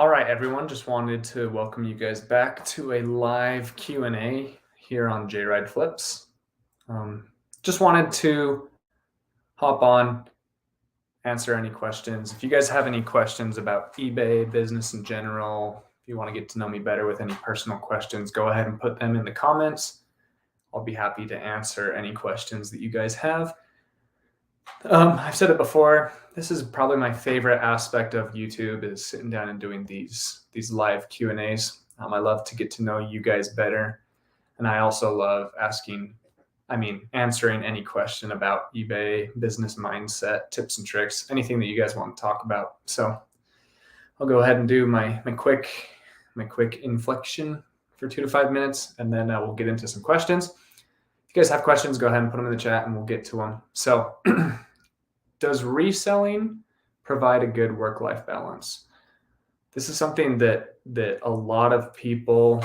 All right, everyone. Just wanted to welcome you guys back to a live Q&A here on JRide Flips. Just wanted to hop on, answer any questions. If you guys have any questions about eBay, business in general, if you want to get to know me better with any personal questions, go ahead and put them in the comments. I'll be happy to answer any questions that you guys have. I've said it before, this is probably my favorite aspect of YouTube, is sitting down and doing these live Q&As. I love to get to know you guys better. And I also love answering any question about eBay, business mindset, tips and tricks, anything that you guys want to talk about. So I'll go ahead and do my quick inflection for 2 to 5 minutes, and then we'll get into some questions. If you guys have questions, go ahead and put them in the chat and we'll get to them. So does reselling provide a good work-life balance? This is something that a lot of people,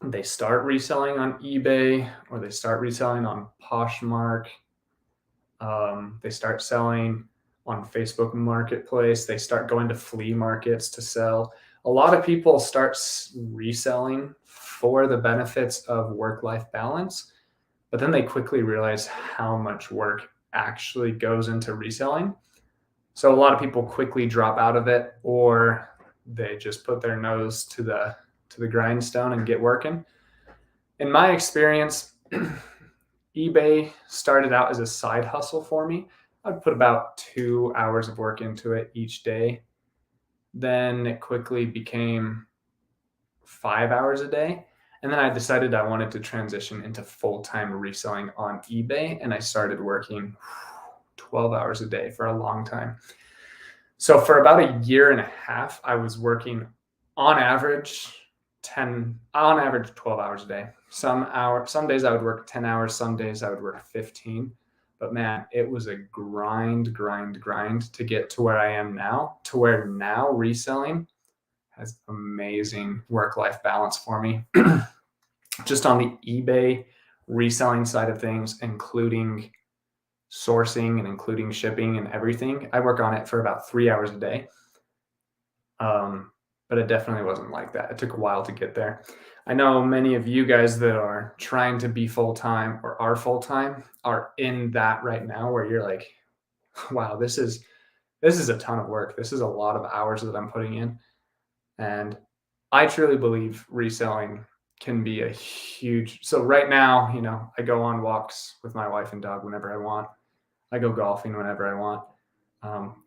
they start reselling on eBay or they start reselling on Poshmark. They start selling on Facebook Marketplace. They start going to flea markets to sell. A lot of people start reselling for the benefits of work-life balance, but then they quickly realize how much work actually goes into reselling. So a lot of people quickly drop out of it, or they just put their nose to the grindstone and get working. In my experience, eBay started out as a side hustle for me. I'd put about 2 hours of work into it each day. Then it quickly became 5 hours a day. And then I decided I wanted to transition into full-time reselling on eBay, and I started working 12 hours a day for a long time. So for about a year and a half, I was working on average 12 hours a day. Some days I would work 10 hours, some days I would work 15. But man, it was a grind to get to where I am now, to where now reselling has amazing work-life balance for me. Just on the eBay reselling side of things, including sourcing and including shipping and everything, I work on it for about 3 hours a day. But it definitely wasn't like that. It took a while to get there. I know many of you guys that are trying to be full-time or are full-time are in that right now, where you're like, wow, this is a ton of work. This is a lot of hours that I'm putting in. And I truly believe reselling can be a huge, so right now, I go on walks with my wife and dog whenever I want. I go golfing whenever I want.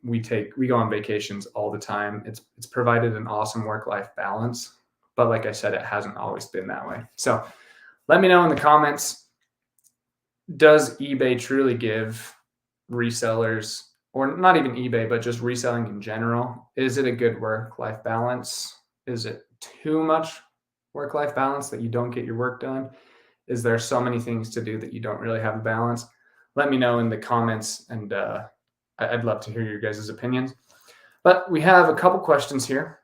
We go on vacations all the time. It's provided an awesome work-life balance, but like I said, it hasn't always been that way. So let me know in the comments, does eBay truly give resellers, or not even eBay, but just reselling in general, is it a good work-life balance? Is it too much work-life balance that you don't get your work done? Is there so many things to do that you don't really have a balance? Let me know in the comments, and I'd love to hear your guys' opinions. But we have a couple questions here.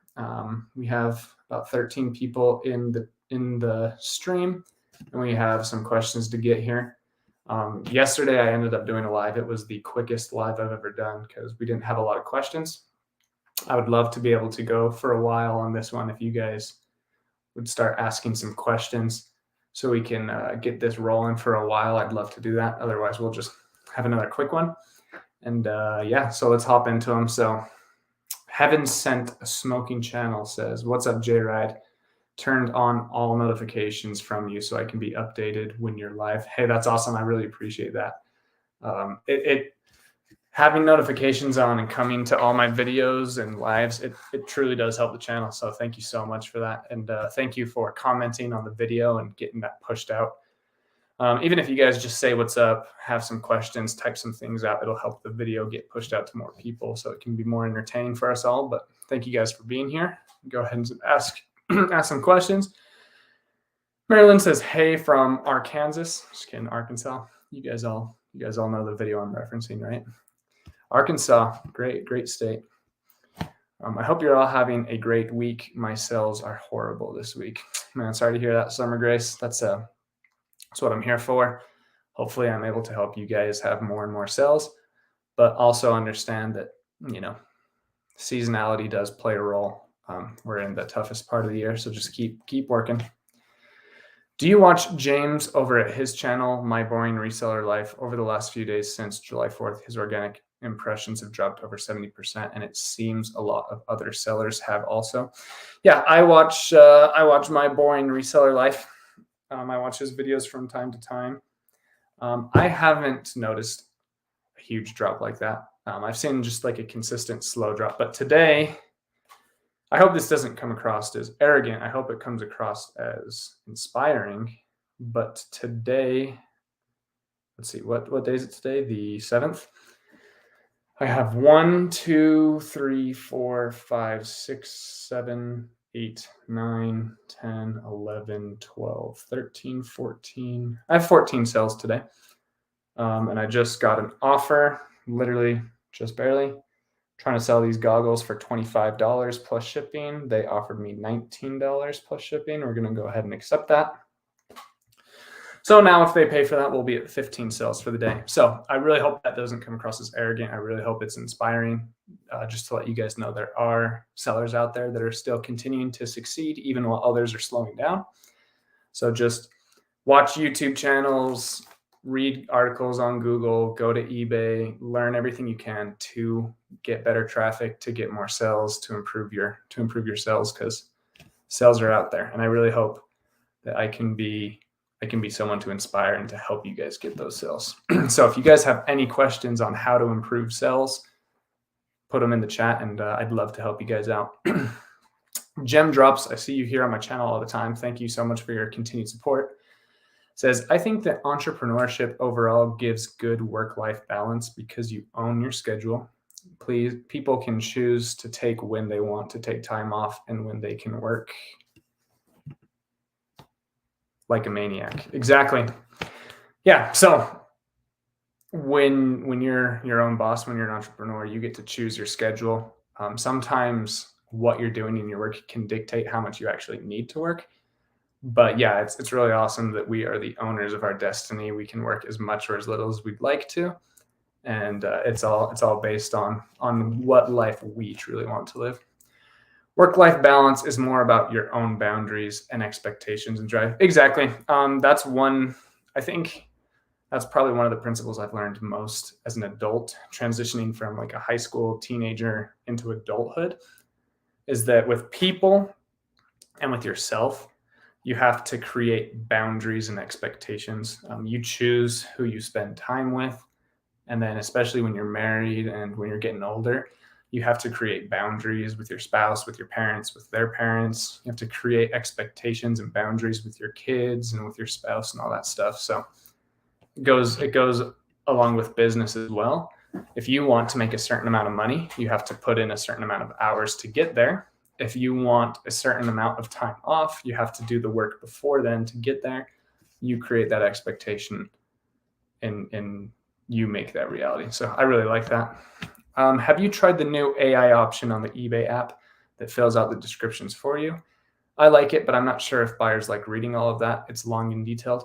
We have about 13 people in the stream, and we have some questions to get here. Yesterday, I ended up doing a live. It was the quickest live I've ever done because we didn't have a lot of questions. I would love to be able to go for a while on this one if you guys would start asking some questions so we can get this rolling for a while. I'd love to do that. Otherwise, we'll just have another quick one. And yeah, so let's hop into them. So Heaven Sent a Smoking Channel says, what's up, J-Ride? Turned on all notifications from you so I can be updated when you're live. Hey, that's awesome. I really appreciate that. Having notifications on and coming to all my videos and lives, it truly does help the channel. So thank you so much for that. And thank you for commenting on the video and getting that pushed out. Even if you guys just say what's up, have some questions, type some things out, it'll help the video get pushed out to more people so it can be more entertaining for us all. But thank you guys for being here. Go ahead and ask some questions. Marilyn says, hey, from Arkansas. Just kidding, Arkansas. You guys all know the video I'm referencing, right? Arkansas, great state. I hope you're all having a great week. My sales are horrible this week. Man, sorry to hear that, Summer Grace. That's what I'm here for. Hopefully I'm able to help you guys have more and more sales, but also understand that, seasonality does play a role. We're in the toughest part of the year, so just keep working. Do you watch James over at his channel, My Boring Reseller Life? Over the last few days since July 4th, his organic impressions have dropped over 70%, and it seems a lot of other sellers have also. Yeah, I watch My Boring Reseller Life. I watch his videos from time to time. I haven't noticed a huge drop like that. I've seen just like a consistent slow drop, but today, I hope this doesn't come across as arrogant. I hope it comes across as inspiring. But today, let's see, what day is it today? The 7th. I have 1, 2, 3, 4, 5, 6, 7, 8, 9, 10, 11, 12, 13, 14. I have 14 sales today. And I just got an offer, literally just barely. Trying to sell these goggles for $25 plus shipping. They offered me $19 plus shipping. We're going to go ahead and accept that. So now if they pay for that, we'll be at 15 sales for the day. So I really hope that doesn't come across as arrogant. I really hope it's inspiring. Just to let you guys know, there are sellers out there that are still continuing to succeed even while others are slowing down. So just watch YouTube channels, read articles on Google, go to eBay, learn everything you can to get better traffic, to get more sales, to improve your sales, because sales are out there. And I really hope that I can be someone to inspire and to help you guys get those sales. So if you guys have any questions on how to improve sales, put them in the chat, and I'd love to help you guys out. Gem Drops, I see you here on my channel all the time. Thank you so much for your continued support. Says, I think that entrepreneurship overall gives good work-life balance because you own your schedule. People can choose to take when they want to take time off and when they can work like a maniac. Exactly. Yeah. So when you're your own boss, when you're an entrepreneur, you get to choose your schedule. Sometimes what you're doing in your work can dictate how much you actually need to work. But yeah, it's really awesome that we are the owners of our destiny. We can work as much or as little as we'd like to. And it's all based on what life we truly want to live. Work-life balance is more about your own boundaries and expectations and drive. Exactly. I think that's probably one of the principles I've learned most as an adult, transitioning from like a high school teenager into adulthood, is that with people and with yourself, you have to create boundaries and expectations. You choose who you spend time with. And then especially when you're married and when you're getting older, you have to create boundaries with your spouse, with your parents, with their parents. You have to create expectations and boundaries with your kids and with your spouse and all that stuff. So it goes along with business as well. If you want to make a certain amount of money, you have to put in a certain amount of hours to get there. If you want a certain amount of time off, you have to do the work before then to get there. You create that expectation and you make that reality. So I really like that. Have you tried the new AI option on the eBay app that fills out the descriptions for you? I like it, but I'm not sure if buyers like reading all of that. It's long and detailed.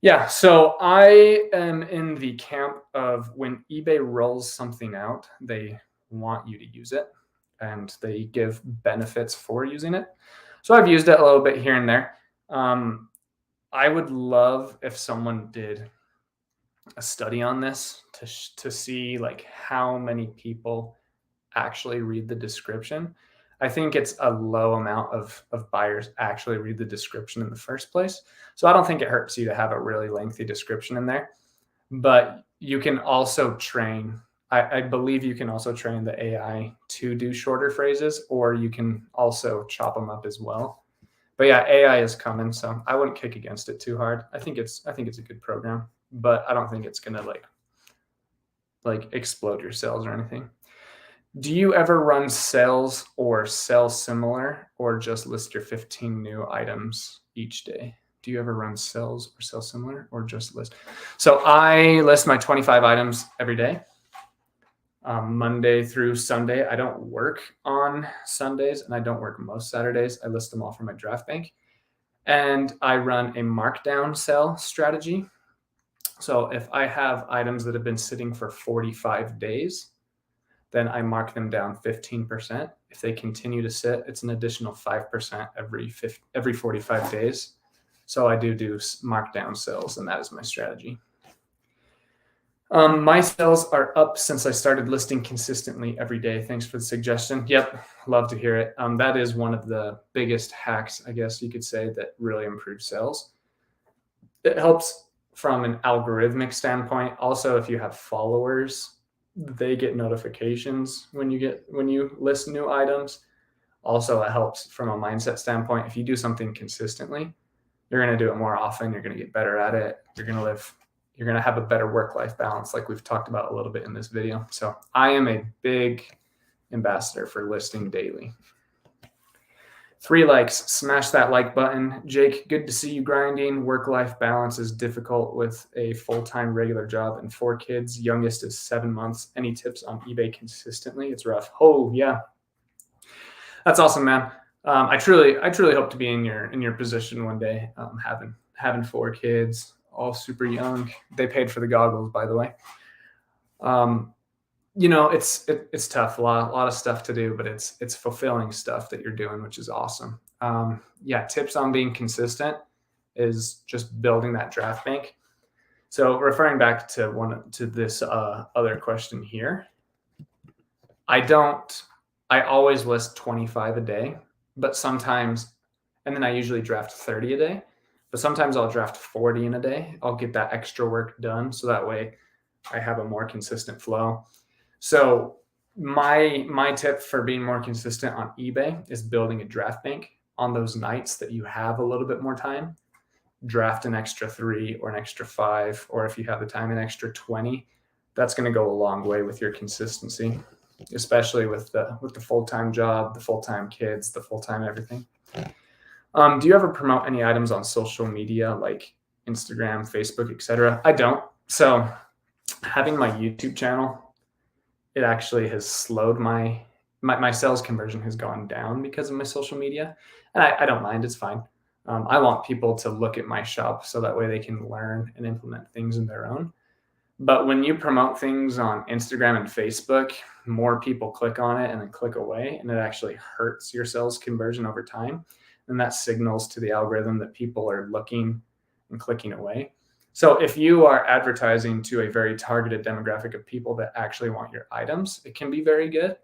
Yeah, so I am in the camp of when eBay rolls something out, they want you to use it and they give benefits for using it. So I've used it a little bit here and there. I would love if someone did a study on this to see like how many people actually read the description. I think it's a low amount of buyers actually read the description in the first place. So I don't think it hurts you to have a really lengthy description in there, but you can also train, I believe you can also train the AI to do shorter phrases, or you can also chop them up as well. But yeah, AI is coming, so I wouldn't kick against it too hard. I think it's a good program, but I don't think it's gonna like explode your sales or anything. Do you ever run sales or sell similar, or just list your 15 new items each day? Do you ever run sales or sell similar, or just list? So I list my 25 items every day, Monday through Sunday. I don't work on Sundays and I don't work most Saturdays. I list them all from my draft bank. And I run a markdown sell strategy. So if I have items that have been sitting for 45 days, then I mark them down 15%. If they continue to sit, it's an additional 5% every 45 days. So I do markdown sales, and that is my strategy. My sales are up since I started listing consistently every day. Thanks for the suggestion. Yep, love to hear it. That is one of the biggest hacks, I guess you could say, that really improves sales. It helps from an algorithmic standpoint. Also, if you have followers, they get notifications when you list new items. Also, it helps from a mindset standpoint. If you do something consistently, you're going to do it more often. You're going to get better at it. You're going to have a better work-life balance, like we've talked about a little bit in this video. So I am a big ambassador for listing daily. 3 likes, smash that like button. Jake, good to see you grinding. Work-life balance is difficult with a full-time regular job and 4 kids. Youngest is 7 months. Any tips on eBay consistently? It's rough. Oh yeah, that's awesome, man. I truly hope to be in your position one day. Having 4 kids, all super young. They paid for the goggles, by the way. It's tough. A lot of stuff to do, but it's fulfilling stuff that you're doing, which is awesome. Tips on being consistent is just building that draft bank. So referring back to this other question here, I always list 25 a day, but sometimes, and then I usually draft 30 a day, but sometimes I'll draft 40 in a day. I'll get that extra work done, so that way I have a more consistent flow. So my tip for being more consistent on eBay is building a draft bank. On those nights that you have a little bit more time, draft an extra 3 or an extra 5, or if you have the time, an extra 20. That's going to go a long way with your consistency, especially with the full-time job, the full-time kids, the full-time everything. Do you ever promote any items on social media like Instagram, Facebook, etc.? I don't. So having my YouTube channel, it actually has slowed my sales conversion has gone down because of my social media. And I don't mind. It's fine. I want people to look at my shop so that way they can learn and implement things in their own. But when you promote things on Instagram and Facebook, more people click on it and then click away, and it actually hurts your sales conversion over time. And that signals to the algorithm that people are looking and clicking away. So if you are advertising to a very targeted demographic of people that actually want your items, it can be very good.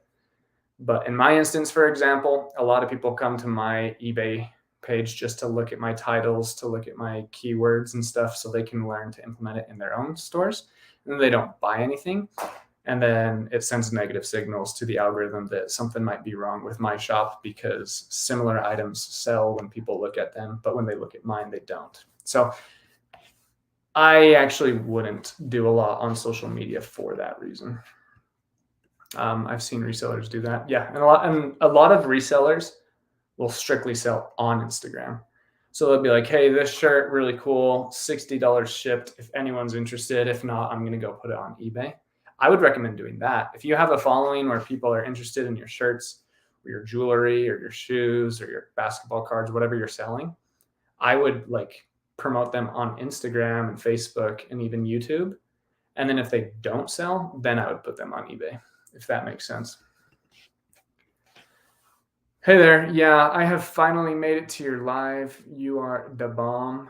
But in my instance, for example, a lot of people come to my eBay page just to look at my titles, to look at my keywords and stuff, so they can learn to implement it in their own stores. And they don't buy anything. And then it sends negative signals to the algorithm that something might be wrong with my shop, because similar items sell when people look at them, but when they look at mine, they don't. So I actually wouldn't do a lot on social media for that reason. I've seen resellers do that. Yeah, and a lot of resellers will strictly sell on Instagram. So they'll be like, hey, this shirt, really cool, $60 shipped. If anyone's interested, if not, I'm going to go put it on eBay. I would recommend doing that. If you have a following where people are interested in your shirts or your jewelry or your shoes or your basketball cards, whatever you're selling, I would promote them on Instagram and Facebook and even YouTube. And then if they don't sell, then I would put them on eBay, if that makes sense. Hey there. Yeah, I have finally made it to your live. You are the bomb.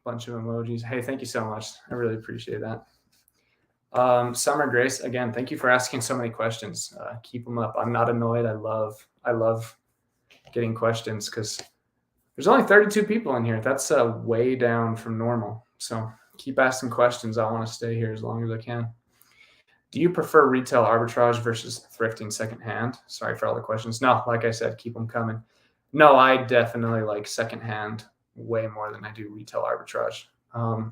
Bunch of emojis. Hey, thank you so much. I really appreciate that. Summer Grace, again, thank you for asking so many questions. Keep them up. I'm not annoyed. I love getting questions because there's only 32 people in here. That's way down from normal. So keep asking questions. I want to stay here as long as I can. Do you prefer retail arbitrage versus thrifting secondhand? Sorry for all the questions. No, like I said, keep them coming. No, I definitely like secondhand way more than I do retail arbitrage.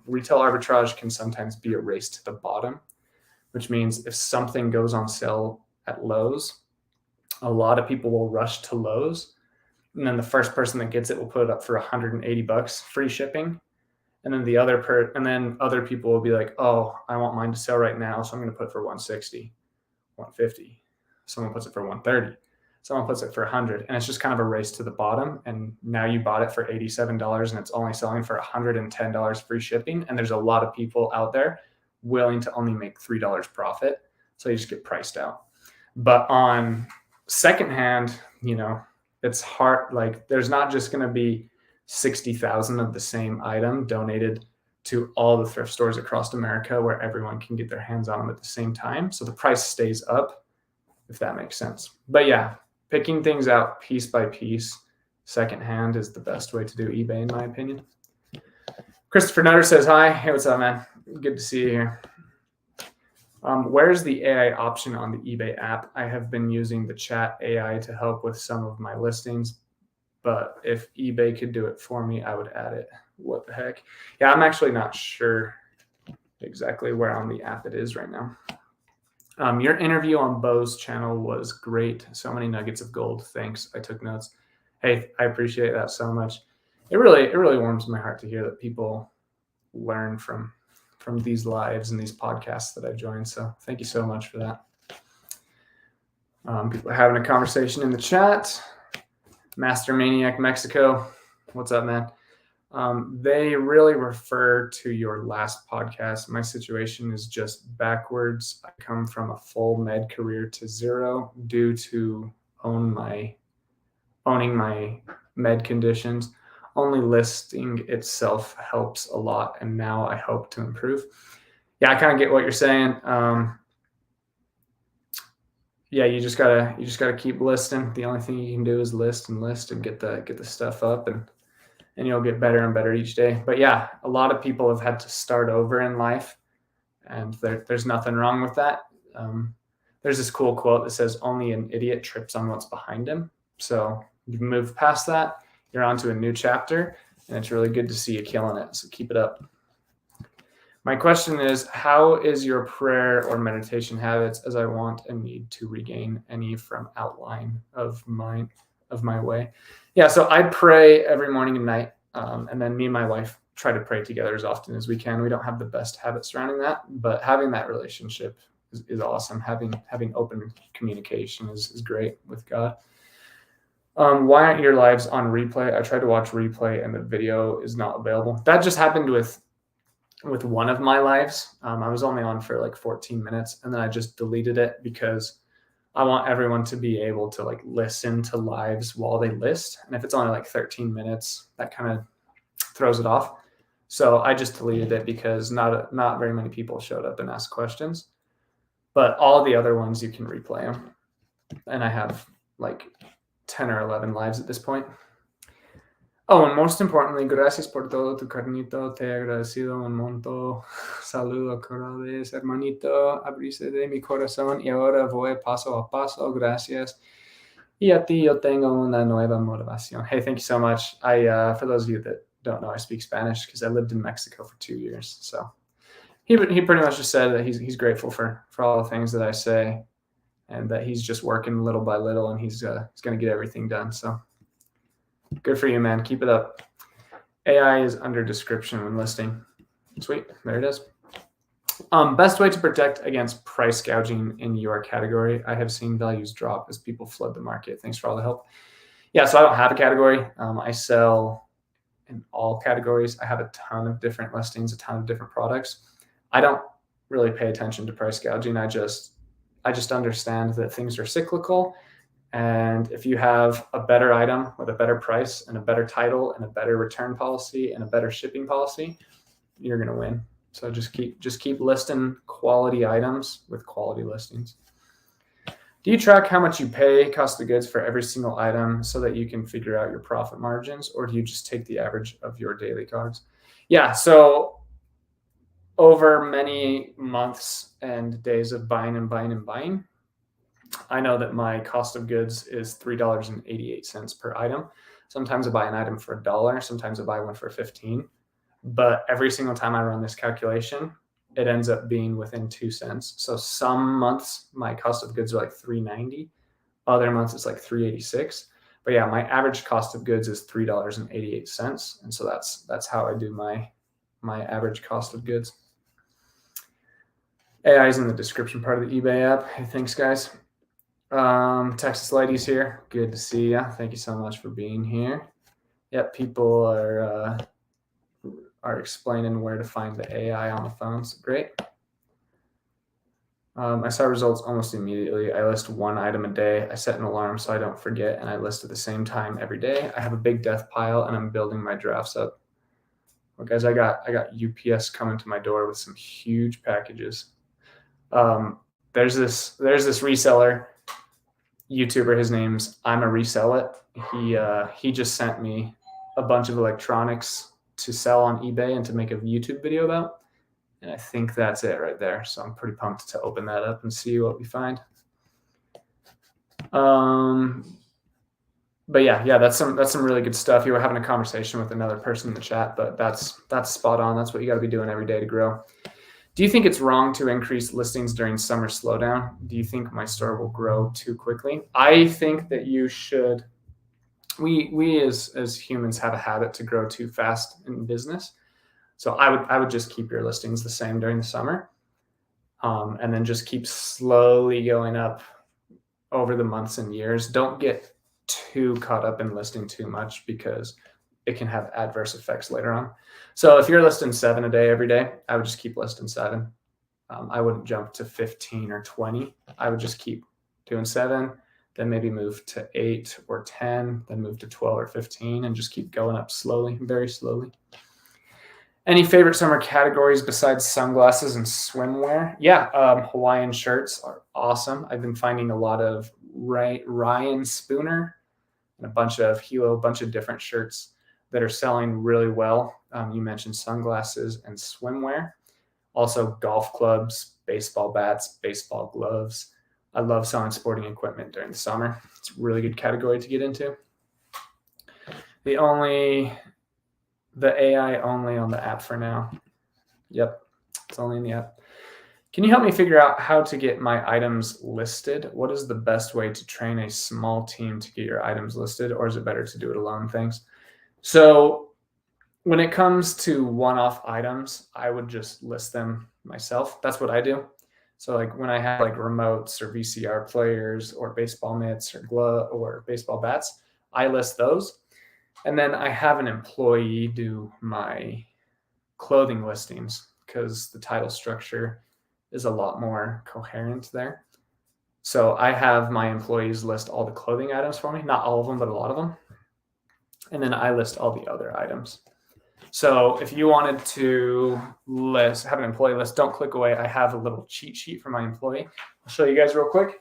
Retail arbitrage can sometimes be a race to the bottom, which means if something goes on sale at Lowe's, a lot of people will rush to Lowe's, and then the first person that gets it will put it up for $180, free shipping. And then other people will be like, oh, I want mine to sell right now, so I'm going to put it for $160, $150. Someone puts it for $130. Someone puts it for $100, and it's just kind of a race to the bottom. And now you bought it for $87, and it's only selling for $110 free shipping. And there's a lot of people out there willing to only make $3 profit, so you just get priced out. But on secondhand, it's hard. Like there's not just going to be 60,000 of the same item donated to all the thrift stores across America where everyone can get their hands on them at the same time. So the price stays up, if that makes sense. But yeah, picking things out piece by piece, secondhand is the best way to do eBay, in my opinion. Christopher Nutter says, hi. Hey, what's up, man? Good to see you here. Where's the AI option on the eBay app? I have been using the chat AI to help with some of my listings, but if eBay could do it for me, I would add it. What the heck? Yeah, I'm actually not sure exactly where on the app it is right now. Your interview on Bo's channel was great. So many nuggets of gold. Thanks. I took notes. Hey, I appreciate that so much. It really warms my heart to hear that people learn from these lives and these podcasts that I've joined. So thank you so much for that. People are having a conversation in the chat. Master Maniac Mexico. What's up, man? They really refer to your last podcast. My situation is just backwards. I come from a full med career to zero due to owning my med conditions. Only listing itself helps a lot, and now I hope to improve. Yeah, I kind of get what you're saying. Yeah, you just gotta keep listing. The only thing you can do is list and get the stuff up, and you'll get better and better each day. But yeah, a lot of people have had to start over in life, and there's nothing wrong with that. There's this cool quote that says, "Only an idiot trips on what's behind him." So you've moved past that. You're on to a new chapter, and it's really good to see you killing it. So keep it up. My question is, how is your prayer or meditation habits, as I want and need to regain any from outline of my way? Yeah, so I pray every morning and night, and then me and my wife try to pray together as often as we can. We don't have the best habits surrounding that, but having that relationship is awesome. Having open communication is great with God. Why aren't your lives on replay? I tried to watch replay and the video is not available. That just happened with one of my lives. I was only on for like 14 minutes, and then I just deleted it because I want everyone to be able to like listen to lives while they list. And if it's only like 13 minutes, that kind of throws it off. So I just deleted it because not very many people showed up and asked questions. But all the other ones, you can replay them. And I have like 10 or 11 lives at this point. Oh, and most importantly, gracias por todo tu carnito. Te he agradecido un montón. Saludo cordiales, hermanito. Abriste de mi corazón y ahora voy paso a paso. Gracias. Y a ti yo tengo una nueva motivación. Hey, thank you so much. For those of you that don't know, I speak Spanish because I lived in Mexico for 2 years. So he pretty much just said that he's grateful for all the things that I say, and that he's just working little by little, and he's going to get everything done. So good for you, man. Keep it up. AI is under description when listing. Sweet. There it is. Best way to protect against price gouging in your category. I have seen values drop as people flood the market. Thanks for all the help. Yeah, so I don't have a category. I sell in all categories. I have a ton of different listings, a ton of different products. I don't really pay attention to price gouging. I just understand that things are cyclical. And if you have a better item with a better price and a better title and a better return policy and a better shipping policy, you're going to win. So just keep listing quality items with quality listings. Do you track how much you pay cost of goods for every single item so that you can figure out your profit margins, or do you just take the average of your daily COGS? Yeah, so over many months and days of buying, I know that my cost of goods is $3.88 per item. Sometimes I buy an item for $1. Sometimes I buy one for $15. But every single time I run this calculation, it ends up being within 2 cents. So some months my cost of goods are like $3.90. Other months it's like $3.86. But yeah, my average cost of goods is $3.88. And so that's how I do my average cost of goods. AI is in the description part of the eBay app. Hey, thanks, guys. Texas Ladies here. Good to see you. Thank you so much for being here. Yep, people are explaining where to find the AI on the phones. Great. I saw results almost immediately. I list one item a day. I set an alarm so I don't forget, and I list at the same time every day. I have a big death pile, and I'm building my drafts up. Well, guys, I got UPS coming to my door with some huge packages. There's this reseller YouTuber. His name's I'm a Resell It. He just sent me a bunch of electronics to sell on eBay and to make a YouTube video about. And I think that's it right there. So I'm pretty pumped to open that up and see what we find. But yeah, that's some really good stuff. You were having a conversation with another person in the chat, but that's spot on. That's what you got to be doing every day to grow. Do you think it's wrong to increase listings during summer slowdown? Do you think my store will grow too quickly? I think that you should. We as humans have a habit to grow too fast in business. So I would just keep your listings the same during the summer, and then just keep slowly going up over the months and years. Don't get too caught up in listing too much because it can have adverse effects later on. So if you're listing 7 a day every day, I would just keep listing 7. I wouldn't jump to 15 or 20. I would just keep doing 7, then maybe move to 8 or 10, then move to 12 or 15, and just keep going up slowly, very slowly. Any favorite summer categories besides sunglasses and swimwear? Yeah, Hawaiian shirts are awesome. I've been finding a lot of Ryan Spooner and a bunch of different shirts that are selling really well. You mentioned sunglasses and swimwear. Also golf clubs, baseball bats, baseball gloves. I love selling sporting equipment during the summer. It's a really good category to get into. The AI only on the app for now. Yep, it's only in the app. Can you help me figure out how to get my items listed? What is the best way to train a small team to get your items listed, or is it better to do it alone? Thanks. So when it comes to one-off items, I would just list them myself. That's what I do. So like when I have like remotes or VCR players or baseball mitts or glove or baseball bats, I list those. And then I have an employee do my clothing listings because the title structure is a lot more coherent there. So I have my employees list all the clothing items for me, not all of them, but a lot of them. And then I list all the other items. So if you wanted to have an employee list, don't click away. I have a little cheat sheet for my employee. I'll show you guys real quick.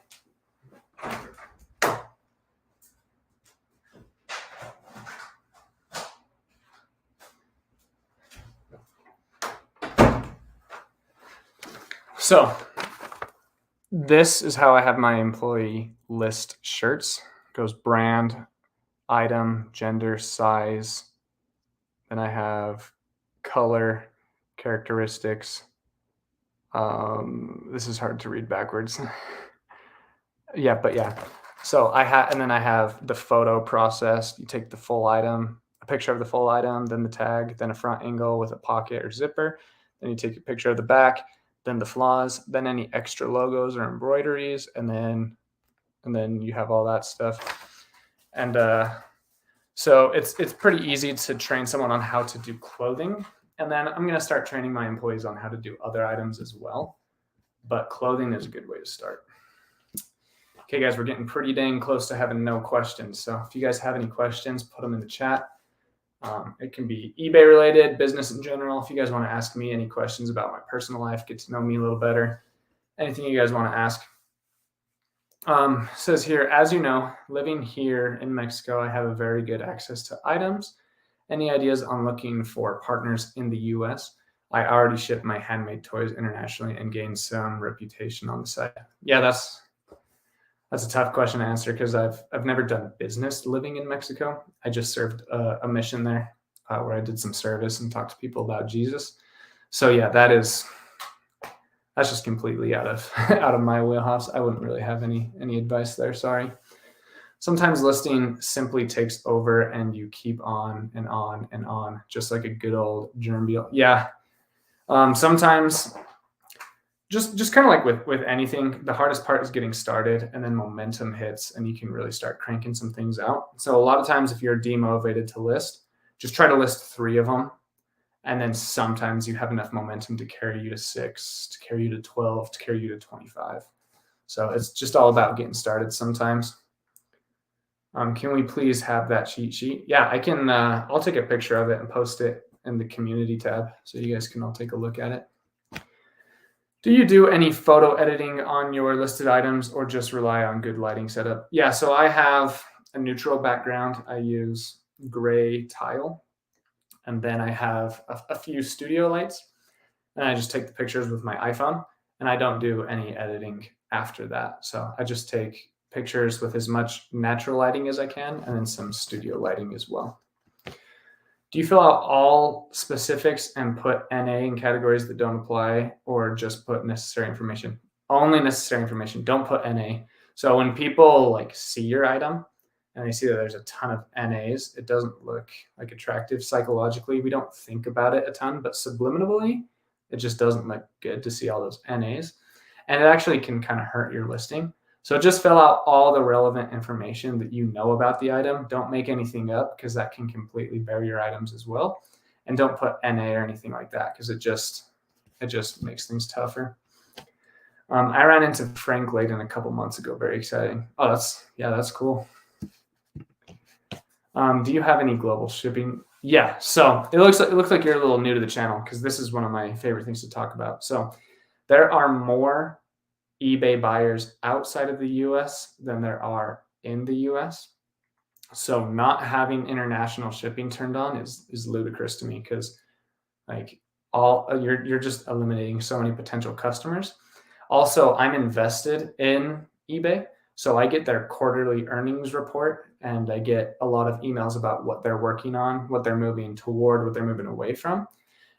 So this is how I have my employee list shirts. It goes brand, item, gender, size. Then I have color, characteristics. This is hard to read backwards. yeah. So and then I have the photo process. You take the full item, a picture of the full item, then the tag, then a front angle with a pocket or zipper. Then you take a picture of the back, then the flaws, then any extra logos or embroideries, and then you have all that stuff. And so it's pretty easy to train someone on how to do clothing. And then I'm going to start training my employees on how to do other items as well. But clothing is a good way to start. Okay, guys, we're getting pretty dang close to having no questions. So if you guys have any questions, put them in the chat. It can be eBay related, business in general. If you guys want to ask me any questions about my personal life, get to know me a little better, anything you guys want to ask. Says here, as you know, living here in Mexico, I have a very good access to items. Any ideas on looking for partners in the US? I already ship my handmade toys internationally and gained some reputation on the site. Yeah, that's a tough question to answer because I've never done business living in Mexico. I just served a mission there where I did some service and talked to people about Jesus. So yeah, that's just completely out of my wheelhouse. I wouldn't really have any advice there. Sorry. Sometimes listing simply takes over and you keep on and on and on, just like a good old germ deal. Yeah. Sometimes just kind of like with anything, the hardest part is getting started, and then momentum hits and you can really start cranking some things out. So a lot of times if you're demotivated to list, just try to list 3 of them And then sometimes you have enough momentum to carry you to 6, to carry you to 12, to carry you to 25. So it's just all about getting started sometimes. Can we please have that cheat sheet? Yeah, I can. I'll take a picture of it and post it in the community tab so you guys can all take a look at it. Do you do any photo editing on your listed items or just rely on good lighting setup? Yeah, so I have a neutral background. I use gray tile, and then I have a few studio lights, and I just take the pictures with my iPhone, and I don't do any editing after that. So I just take pictures with as much natural lighting as I can, and then some studio lighting as well. Do you fill out all specifics and put NA in categories that don't apply, or just put necessary information? Only necessary information. Don't put NA. So when people like see your item and they see that there's a ton of NAs, it doesn't look like attractive psychologically. We don't think about it a ton, but subliminally, it just doesn't look good to see all those NAs. And it actually can kind of hurt your listing. So just fill out all the relevant information that you know about the item. Don't make anything up because that can completely bury your items as well. And don't put NA or anything like that because it just makes things tougher. I ran into Frank Layden a couple months ago. Very exciting. Oh, that's cool. Do you have any global shipping? Yeah. So it looks like you're a little new to the channel because this is one of my favorite things to talk about. So there are more eBay buyers outside of the US than there are in the US. So not having international shipping turned on is ludicrous to me because like you're just eliminating so many potential customers. Also, I'm invested in eBay, so I get their quarterly earnings report and I get a lot of emails about what they're working on, what they're moving toward, what they're moving away from.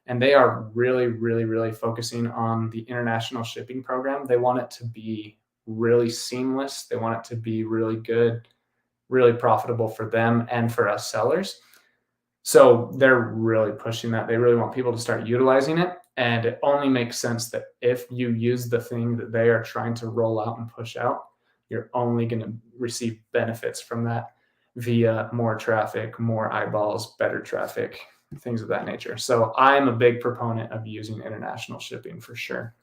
And they are really, really, really focusing on the international shipping program. They want it to be really seamless. They want it to be really good, really profitable for them and for us sellers. So they're really pushing that. They really want people to start utilizing it. And it only makes sense that if you use the thing that they are trying to roll out and push out, you're only going to receive benefits from that via more traffic, more eyeballs, better traffic, things of that nature. So I'm a big proponent of using international shipping for sure.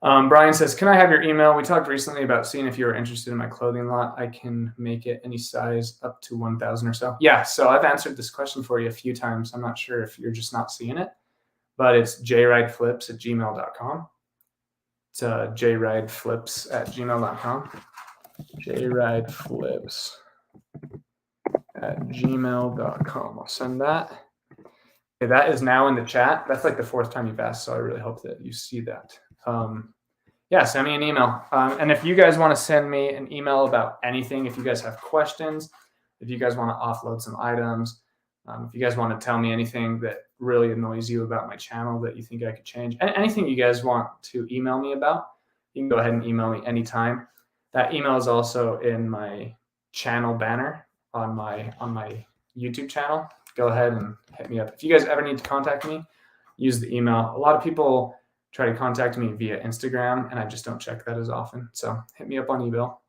Brian says, can I have your email? We talked recently about seeing if you were interested in my clothing lot. I can make it any size up to 1,000 or so. Yeah, so I've answered this question for you a few times. I'm not sure if you're just not seeing it, but it's jrideflips@gmail.com. It's jrideflips@gmail.com. jrideflips@gmail.com. I'll send that. Okay, that is now in the chat. That's like the 4th time you've asked, so I really hope that you see that. Yeah, send me an email. And if you guys want to send me an email about anything, if you guys have questions, if you guys want to offload some items, if you guys want to tell me anything that really annoys you about my channel that you think I could change, anything you guys want to email me about, you can go ahead and email me anytime. That email is also in my channel banner on my YouTube channel. Go ahead and hit me up. If you guys ever need to contact me, use the email. A lot of people try to contact me via Instagram, and I just don't check that as often. So hit me up on email.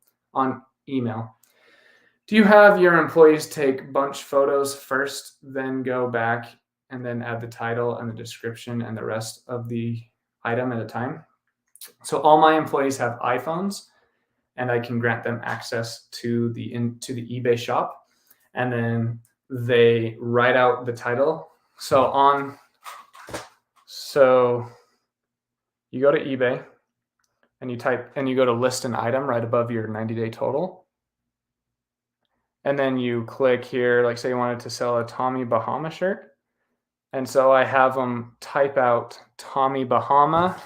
Do you have your employees take bunch photos first, then go back and then add the title and the description and the rest of the item at a time? So all my employees have iPhones, and I can grant them access to the eBay shop, and then they write out the title. So you go to eBay and you go to list an item right above your 90-day total. And then you click here, like say you wanted to sell a Tommy Bahama shirt. And so I have them type out Tommy Bahama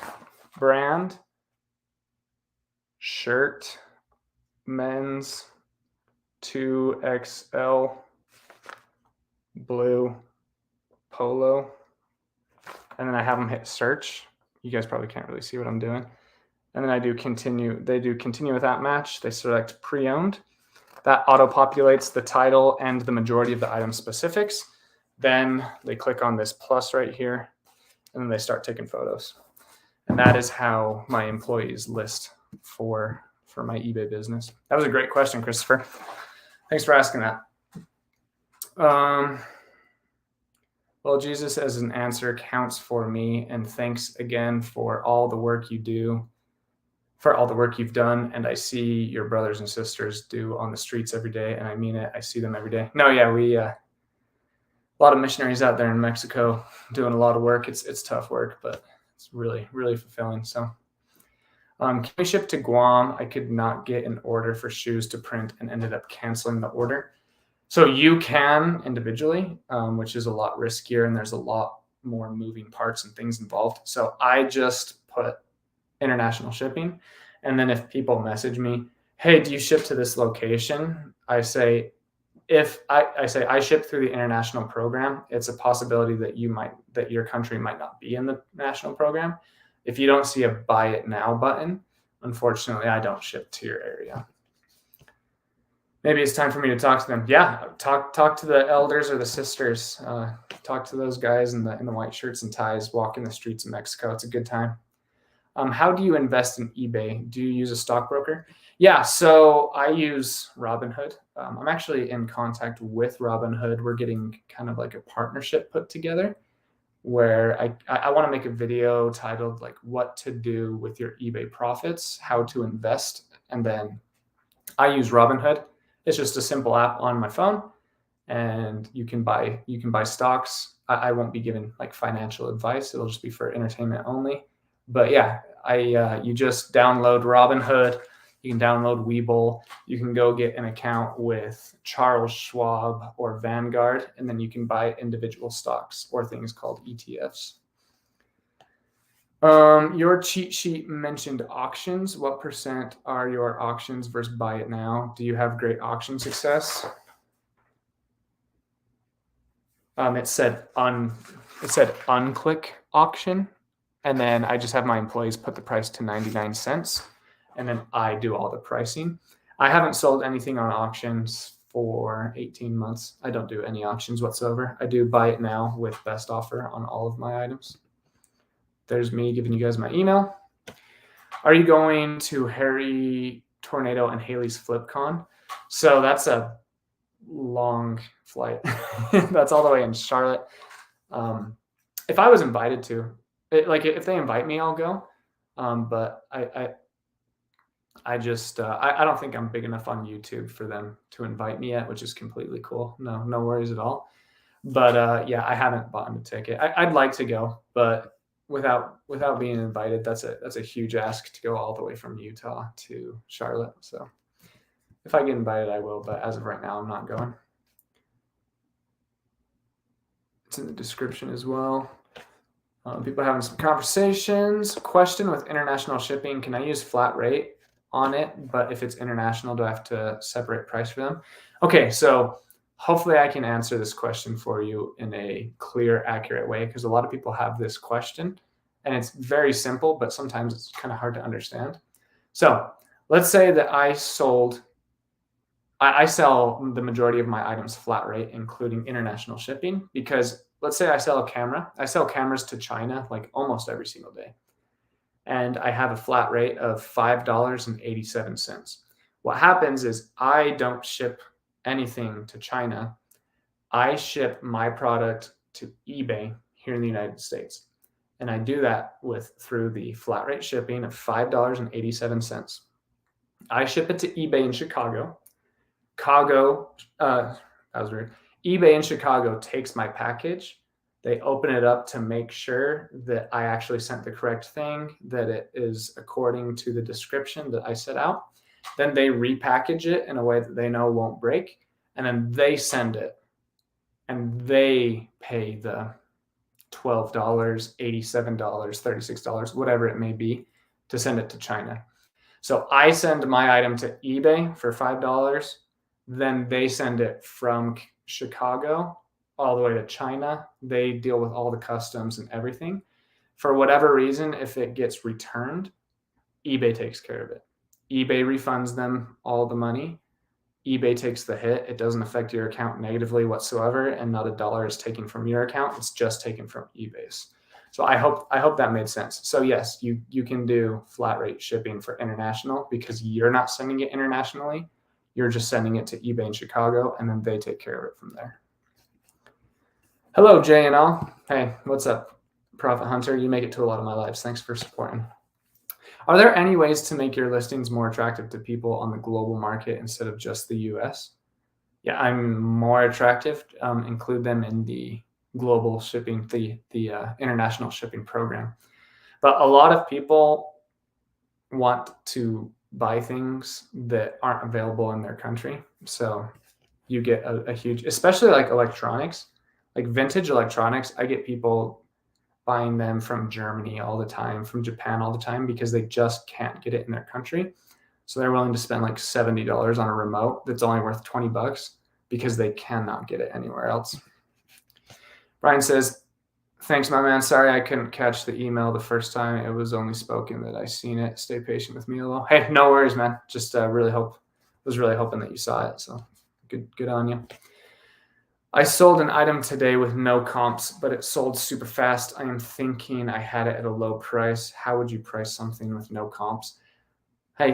brand shirt, men's 2XL blue polo. And then I have them hit search. You guys probably can't really see what I'm doing. And then I do continue. They do continue with that match. They select pre-owned. That auto-populates the title and the majority of the item specifics. Then they click on this plus right here, and then they start taking photos. And that is how my employees list for my eBay business. That was a great question, Christopher. Thanks for asking that. Well, Jesus, as an answer counts for me. And thanks again for all the work you do, for all the work you've done. And I see your brothers and sisters do on the streets every day. And I mean it. I see them every day. No, yeah, a lot of missionaries out there in Mexico doing a lot of work. It's tough work, but it's really, really fulfilling. So can we ship to Guam? I could not get an order for shoes to print and ended up canceling the order. So you can individually, which is a lot riskier and there's a lot more moving parts and things involved. So I just put international shipping. And then if people message me, hey, do you ship to this location? I say, if I say I ship through the international program, it's a possibility that your country might not be in the national program. If you don't see a buy it now button, unfortunately, I don't ship to your area. Maybe it's time for me to talk to them. Yeah, talk to the elders or the sisters. Talk to those guys in the white shirts and ties walking the streets of Mexico. It's a good time. How do you invest in eBay? Do you use a stockbroker? Yeah, so I use Robinhood. I'm actually in contact with Robinhood. We're getting kind of like a partnership put together where I want to make a video titled like what to do with your eBay profits, how to invest, and then I use Robinhood. It's just a simple app on my phone, and you can buy stocks. I won't be giving like financial advice. It'll just be for entertainment only. But yeah, you just download Robinhood. You can download Webull. You can go get an account with Charles Schwab or Vanguard, and then you can buy individual stocks or things called ETFs. Your cheat sheet mentioned auctions. What % are your auctions versus buy it now? Do you have great auction success? It said unclick auction, and then I just have my employees put the price to 99 cents, and then I do all the pricing. I haven't sold anything on auctions for 18 months. I don't do any auctions whatsoever. I do buy it now with best offer on all of my items. There's me giving you guys my email. Are you going to Harry, Tornado, and Haley's FlipCon? So that's a long flight. That's all the way in Charlotte. If I was invited to, if they invite me, I'll go. But I don't think I'm big enough on YouTube for them to invite me yet, which is completely cool. No worries at all. But yeah, I haven't bought a ticket. I'd like to go, but without being invited, that's a huge ask to go all the way from Utah to Charlotte. So if I get invited, I will, but as of right now, I'm not going. It's in the description as well. People having some conversations. Question with international shipping: can I use flat rate on it? But if it's international, do I have to separate price for them? Okay, so hopefully I can answer this question for you in a clear, accurate way, because a lot of people have this question and it's very simple, but sometimes it's kind of hard to understand. So let's say that I sell the majority of my items flat rate, including international shipping, because let's say I sell a camera. I sell cameras to China like almost every single day. And I have a flat rate of $5.87. What happens is I don't ship anything to China. I ship my product to eBay here in the United States. And I do that through the flat rate shipping of $5.87. I ship it to eBay in Chicago. That was weird. eBay in Chicago takes my package. They open it up to make sure that I actually sent the correct thing, that it is according to the description that I set out. Then they repackage it in a way that they know won't break. And then they send it. And they pay the $12, $87, $36, whatever it may be, to send it to China. So I send my item to eBay for $5. Then they send it from Chicago all the way to China. They deal with all the customs and everything. For whatever reason, if it gets returned, eBay takes care of it. eBay refunds them all the money. eBay takes the hit. It doesn't affect your account negatively whatsoever, and not a dollar is taken from your account. It's just taken from eBay's. So I hope that made sense. So yes, you can do flat rate shipping for international because you're not sending it internationally. You're just sending it to eBay in Chicago, and then they take care of it from there. Hello, Jay and all. Hey, what's up, Profit Hunter? You make it to a lot of my lives. Thanks for supporting. Are there any ways to make your listings more attractive to people on the global market instead of just the US? Yeah, I'm more attractive. Include them in the global shipping, the international shipping program. But a lot of people want to buy things that aren't available in their country. So you get a huge, especially like electronics, like vintage electronics. I get people buying them from Germany all the time, from Japan all the time, because they just can't get it in their country. So they're willing to spend like $70 on a remote that's only worth $20 because they cannot get it anywhere else. Brian says, thanks, my man. Sorry I couldn't catch the email the first time. It was only spoken that I seen it. Stay patient with me a little. Hey, no worries, man. Just was really hoping that you saw it. So good on you. I sold an item today with no comps, but it sold super fast. I am thinking I had it at a low price. How would you price something with no comps? Hey,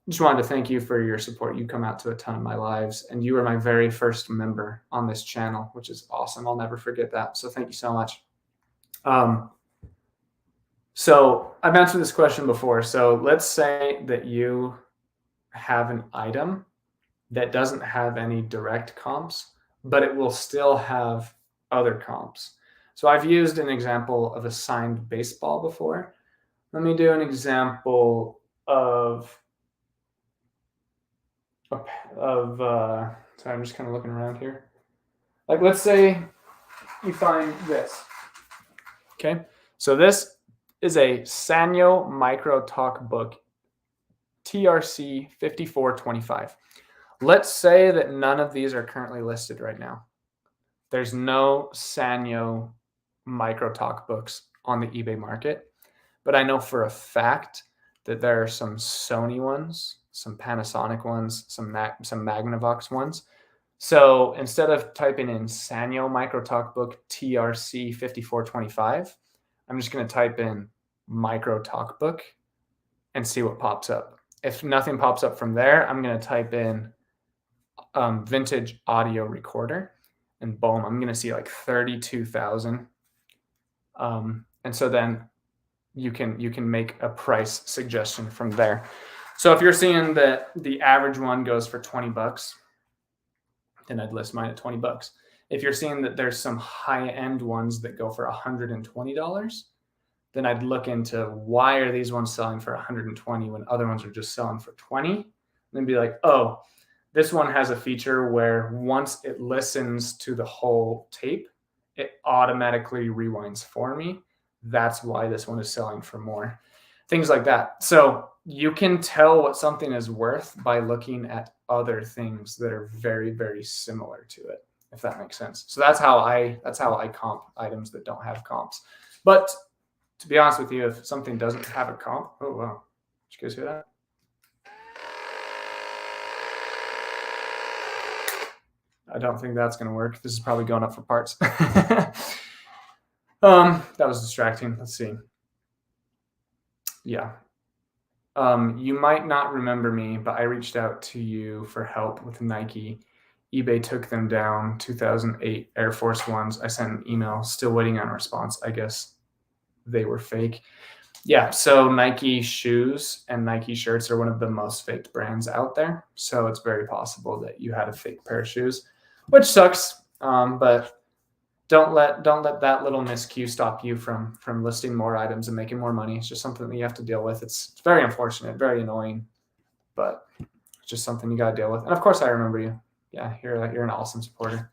just wanted to thank you for your support. You come out to a ton of my lives, and you were my very first member on this channel, which is awesome. I'll never forget that. So thank you so much. So I've answered this question before. So let's say that you have an item that doesn't have any direct comps, but it will still have other comps. So I've used an example of a signed baseball before. Let me do an example of sorry, I'm just kind of looking around here. Like, let's say you find this. Okay, so this is a Sanyo Micro Talk book, TRC 5425. Let's say that none of these are currently listed right now. There's no Sanyo Micro Talk books on the eBay market, but I know for a fact that there are some Sony ones, some Panasonic ones, some Magnavox ones. So instead of typing in Sanyo Micro Talk book TRC 5425, I'm just going to type in Micro Talk book and see what pops up. If nothing pops up from there, I'm going to type in vintage audio recorder, and boom, I'm going to see like 32,000. And so then you can make a price suggestion from there. So if you're seeing that the average one goes for $20, then I'd list mine at $20. If you're seeing that there's some high-end ones that go for $120, then I'd look into why are these ones selling for $120 when other ones are just selling for $20, and then be like, oh, this one has a feature where once it listens to the whole tape, it automatically rewinds for me. That's why this one is selling for more. Things like that. So you can tell what something is worth by looking at other things that are very, very similar to it, if that makes sense. So that's how I comp items that don't have comps. But to be honest with you, if something doesn't have a comp, oh wow, did you guys hear that? I don't think that's going to work. This is probably going up for parts. That was distracting. Let's see. Yeah. You might not remember me, but I reached out to you for help with Nike. eBay took them down, 2008 Air Force Ones. I sent an email, still waiting on a response. I guess they were fake. Yeah, so Nike shoes and Nike shirts are one of the most faked brands out there. So it's very possible that you had a fake pair of shoes, which sucks. But don't let that little miscue stop you from listing more items and making more money. It's just something that you have to deal with. It's very unfortunate, very annoying, but it's just something you got to deal with. And of course, I remember you. Yeah, you're an awesome supporter.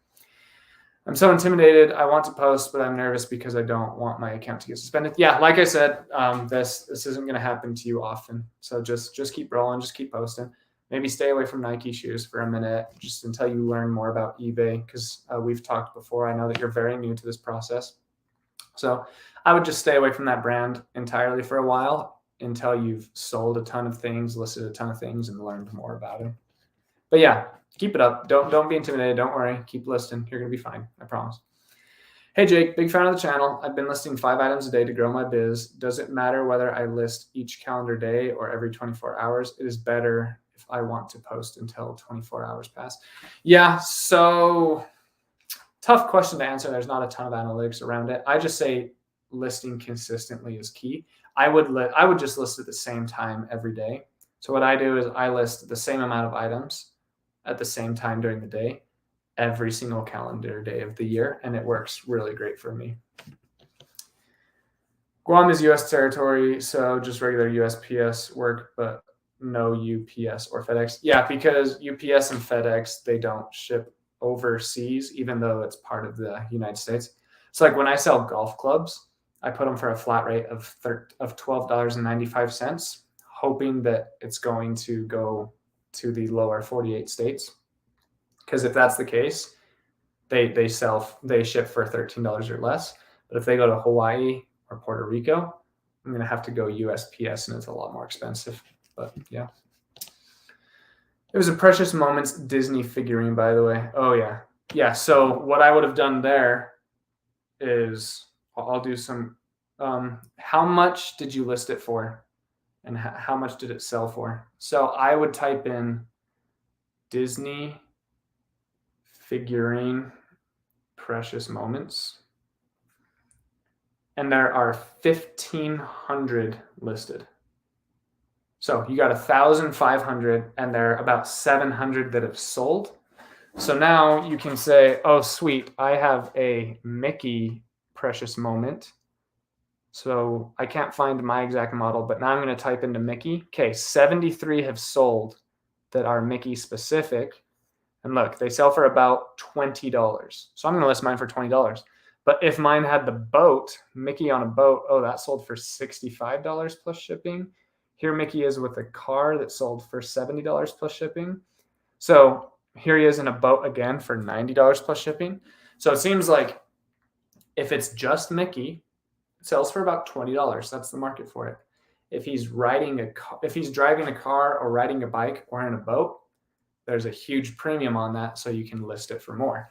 I'm so intimidated. I want to post, but I'm nervous because I don't want my account to get suspended. Yeah, like I said, this isn't going to happen to you often. So just keep rolling, just keep posting. Maybe stay away from Nike shoes for a minute, just until you learn more about eBay, because we've talked before. I know that you're very new to this process. So I would just stay away from that brand entirely for a while until you've sold a ton of things, listed a ton of things, and learned more about it. But yeah, keep it up. Don't be intimidated. Don't worry. Keep listing. You're going to be fine. I promise. Hey, Jake, big fan of the channel. I've been listing 5 items a day to grow my biz. Does it matter whether I list each calendar day or every 24 hours? It is better if I want to post until 24 hours pass. Yeah, so tough question to answer. There's not a ton of analytics around it. I just say listing consistently is key. I would just list at the same time every day. So what I do is I list the same amount of items at the same time during the day, every single calendar day of the year, and it works really great for me. Guam is U.S. territory, so just regular USPS work, but no UPS or FedEx. Yeah, because UPS and FedEx, they don't ship overseas, even though it's part of the United States. So like when I sell golf clubs, I put them for a flat rate of $12.95, hoping that it's going to go to the lower 48 states. Because if that's the case, they ship for $13 or less. But if they go to Hawaii or Puerto Rico, I'm going to have to go USPS, and it's a lot more expensive. But yeah. It was a Precious Moments Disney figurine, by the way. Oh, yeah. Yeah, so what I would have done there is I'll do some, how much did you list it for? And how much did it sell for? So I would type in Disney figurine Precious Moments. And there are 1,500 listed. So you got 1,500, and there are about 700 that have sold. So now you can say, oh, sweet, I have a Mickey Precious Moment. So I can't find my exact model, but now I'm going to type into Mickey. Okay, 73 have sold that are Mickey specific. And look, they sell for about $20. So I'm going to list mine for $20. But if mine had the boat, Mickey on a boat, oh, that sold for $65 plus shipping. Here Mickey is with a car that sold for $70 plus shipping. So here he is in a boat again for $90 plus shipping. So it seems like if it's just Mickey, it sells for about $20. That's the market for it. If he's driving a car or riding a bike or in a boat, there's a huge premium on that, so you can list it for more.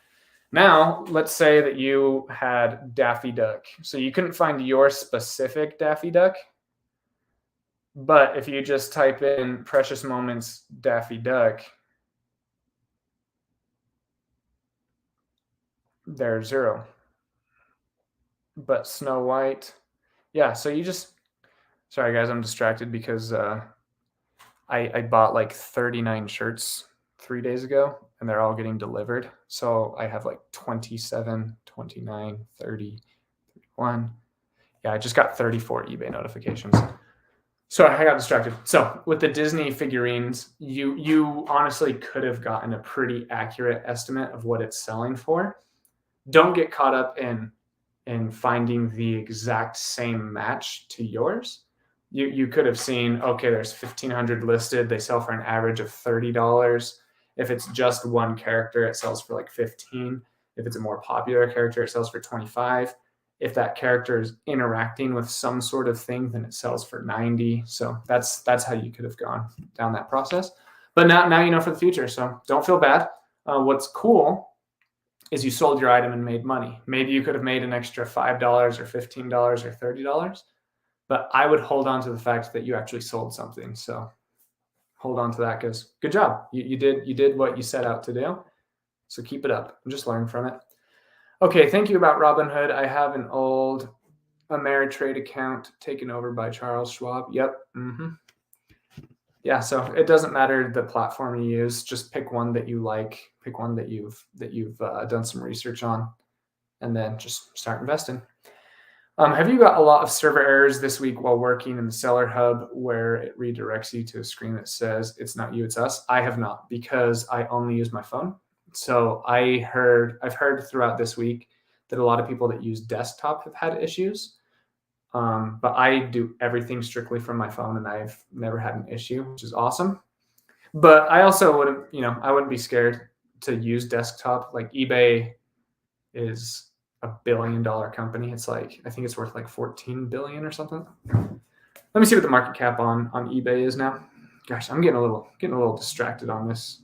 Now, let's say that you had Daffy Duck. So you couldn't find your specific Daffy Duck, but if you just type in Precious Moments Daffy Duck, there's 0. But Snow White, yeah, so you just, sorry guys, I'm distracted because I bought like 39 shirts 3 days ago, and they're all getting delivered. So I have like 27, 29, 30, 31. Yeah, I just got 34 eBay notifications. So I got distracted. So with the Disney figurines, you honestly could have gotten a pretty accurate estimate of what it's selling for. Don't get caught up in finding the exact same match to yours. You could have seen, okay, there's 1,500 listed. They sell for an average of $30. If it's just one character, it sells for like 15. If it's a more popular character, it sells for 25. If that character is interacting with some sort of thing, then it sells for 90. So that's how you could have gone down that process. But now you know for the future. So don't feel bad. What's cool is you sold your item and made money. Maybe you could have made an extra $5 or $15 or $30. But I would hold on to the fact that you actually sold something. So hold on to that, because good job. You did what you set out to do. So keep it up and just learn from it. Okay, thank you about Robinhood. I have an old Ameritrade account taken over by Charles Schwab. Yep. Yeah, so it doesn't matter the platform you use. Just pick one that you like. Pick one that you've done some research on, and then just start investing. Have you got a lot of server errors this week while working in the Seller Hub where it redirects you to a screen that says it's not you, it's us? I have not, because I only use my phone. So I've heard throughout this week that a lot of people that use desktop have had issues. But I do everything strictly from my phone, and I've never had an issue, which is awesome. But I also I wouldn't be scared to use desktop. Like eBay is a $1 billion company. It's like, I think it's worth like 14 billion or something. Let me see what the market cap on eBay is now. Gosh, I'm getting a little distracted on this.